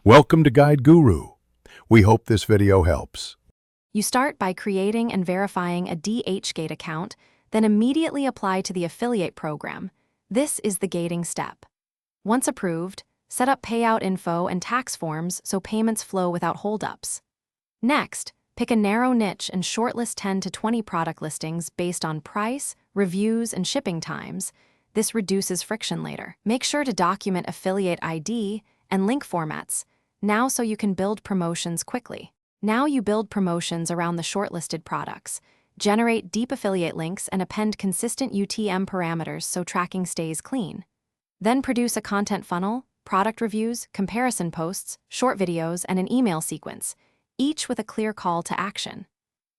Welcome to Guide Guru. We hope this video helps. You start by creating and verifying a Dhgate account, then immediately apply to the affiliate program. This is the gating step. Once approved, set up payout info and tax forms so payments flow without holdups. Next, pick a narrow niche and shortlist 10 to 20 product listings based on price, reviews, and shipping times. This reduces friction later. Make sure to document affiliate ID and link formats now so you can build promotions quickly. Now you build promotions around the shortlisted products, generate deep affiliate links, and append consistent UTM parameters so tracking stays clean. Then produce a content funnel, product reviews, comparison posts, short videos, and an email sequence, each with a clear call to action.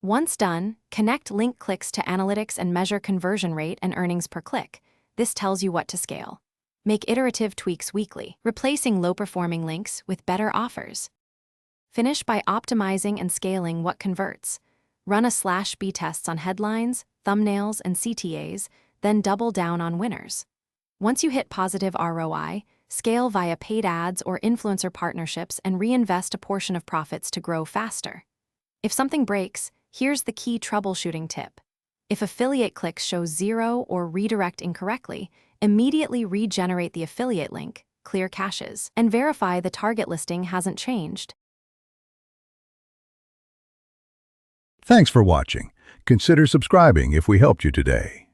Once done, connect link clicks to analytics and measure conversion rate and earnings per click. This tells you what to scale. Make iterative tweaks weekly, replacing low-performing links with better offers. Finish by optimizing and scaling what converts. Run a /B tests on headlines, thumbnails, and CTAs, then double down on winners. Once you hit positive ROI, scale via paid ads or influencer partnerships and reinvest a portion of profits to grow faster. If something breaks, here's the key troubleshooting tip. If affiliate clicks show 0 or redirect incorrectly, immediately regenerate the affiliate link, clear caches, and verify the target listing hasn't changed. Thanks for watching. Consider subscribing if we helped you today.